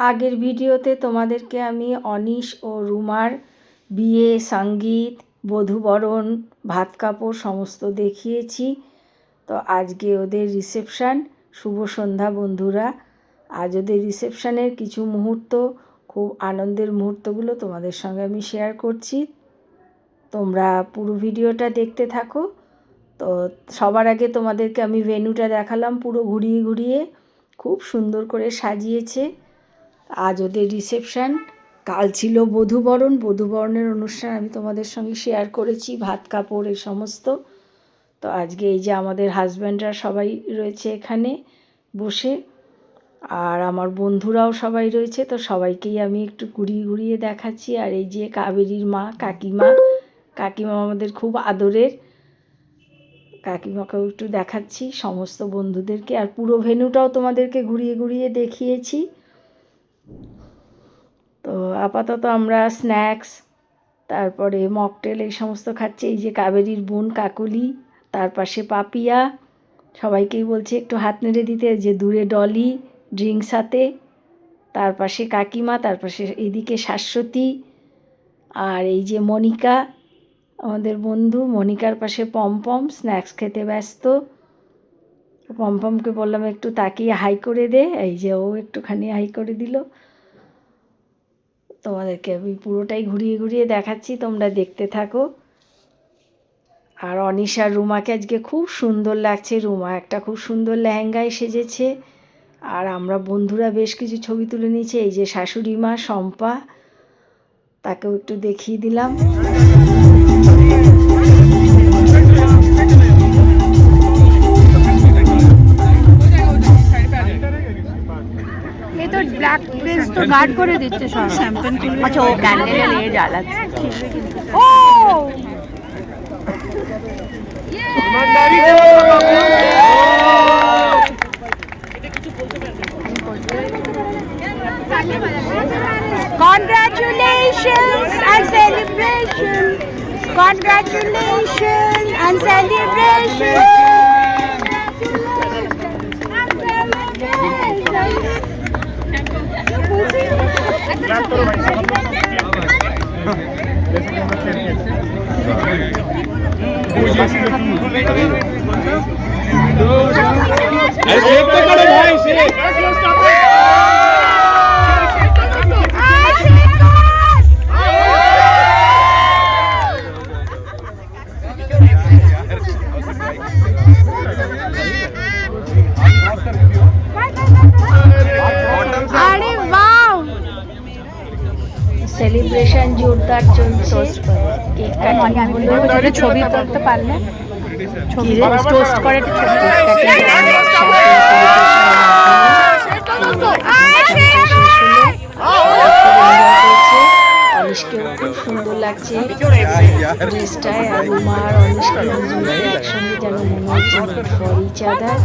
আগের ভিডিওতে তোমাদেরকে আমি অনিশ ও রুমার বিয়ে, সঙ্গীত, বধূবরণ, ভাত কাপড় সমস্ত দেখিয়েছি। তো আজকে ওদের রিসেপশান। শুভ সন্ধ্যা বন্ধুরা। আজ ওদের রিসেপশানের কিছু মুহূর্ত, খুব আনন্দের মুহূর্তগুলো তোমাদের সঙ্গে আমি শেয়ার করছি। তোমরা পুরো ভিডিওটা দেখতে থাকো। তো সবার আগে তোমাদেরকে আমি ভেন্যুটা দেখালাম পুরো ঘুরিয়ে ঘুরিয়ে। খুব সুন্দর করে সাজিয়েছে। আজ ওদের রিসেপশান, কাল ছিল বধূবরণ। বধূবরণের অনুষ্ঠান আমি তোমাদের সঙ্গে শেয়ার করেছি, ভাত কাপড় এই সমস্ত। তো আজকে এই যে আমাদের হাজব্যান্ডরা সবাই রয়েছে এখানে বসে, আর আমার বন্ধুরাও সবাই রয়েছে। তো সবাইকেই আমি একটু ঘুরিয়ে ঘুরিয়ে দেখাচ্ছি। আর এই যে কাবেরীর মা, কাকিমা আমাদের খুব আদরের, কাকিমাকেও একটু দেখাচ্ছি সমস্ত বন্ধুদেরকে। আর পুরো ভেন্যুটাও তোমাদেরকে ঘুরিয়ে ঘুরিয়ে দেখিয়েছি। তো আপাতত আমরা স্ন্যাক্স, তারপরে মকটেল এই সমস্ত খাচ্ছি। এই যে কাবেরীর বোন কাকলি, তার পাশে পাপিয়া, সবাইকেই বলছে একটু হাত নেড়ে দিতে। যে দূরে ডলি ড্রিঙ্কস হাতে, তার পাশে কাকিমা, তার পাশে এইদিকে শাশ্বতী, আর এই যে মনিকা আমাদের বন্ধু। মনিকার পাশে পমপম স্ন্যাক্স খেতে ব্যস্ত। পমপমকে বললাম একটু তাকিয়ে হাই করে দে, এই যে ও একটুখানি হাই করে দিল। তোমাদেরকে আমি পুরোটাই ঘুরিয়ে ঘুরিয়ে দেখাচ্ছি, তোমরা দেখতে থাকো। আর অনিশা আর রুমাকে আজকে খুব সুন্দর লাগছে। রুমা একটা খুব সুন্দর লেহেঙ্গায় সেজেছে। আর আমরা বন্ধুরা বেশ কিছু ছবি তুলে নিয়েছি। এই যে শাশুড়ি মা শম্পা, তাকেও একটু দেখিয়ে দিলাম। तो ब्लैक ड्रेस तो गार्ड করে দিচ্ছে সব শ্যাম্পেন। আচ্ছা ও ক্যান্ডেল নিয়ে জ্বালাচ্ছে। ও Congratulations and celebration. Congratulations and celebration. Celebration জোরদার চলছে। কেক কাটিং হলো, ছবি তুলতে পারলে ছবি টোস্ট করে অনিশকেও খুব সুন্দর লাগছে ড্রেসটায়। আর রুমার অনিশকে দুজনকে একসঙ্গে যেন মনে হচ্ছে ফর ইচ আদার।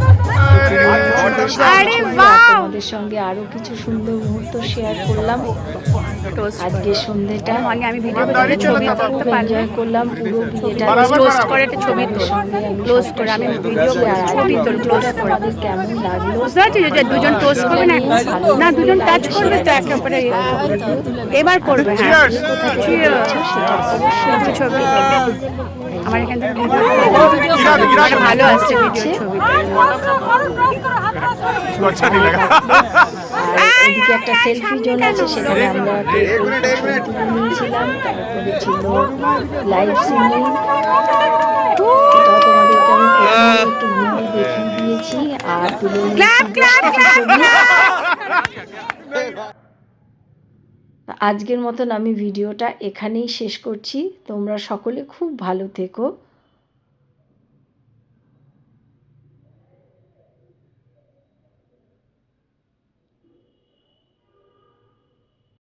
তোমাদের সঙ্গে আরো কিছু সুন্দর মুহূর্ত শেয়ার করলাম আজকে সন্ধ্যেটা। আমি এনজয় করলাম পুরো বিয়েটা। টোস্ট করে একটা ছবি ক্লোজ করে আমি ভিডিও ছবি তোল ক্লোজ করে। কেমন লাগলো বুঝতে দুজন টোস্ট করবে না দুজন টাচ করবে তো একে অপরে এবার করবে। হ্যাঁ ছবি আমার এখান থেকে ভালো আসছে ভিডিও ছবি। আর এদিকে একটা সেলফি জোন আছে, সেখানে আমরা তুলে নিয়েছিলাম। তারপরে ছিল লাইভ সিঙ্গিং, এটাও তোমাদেরকে আমি একটু ঘুরিয়ে দেখিয়ে দিয়েছি। আর তুলে আজকের মতন আমি ভিডিওটা এখানেই শেষ করছি। তোমরা সকলে খুব ভালো থেকো।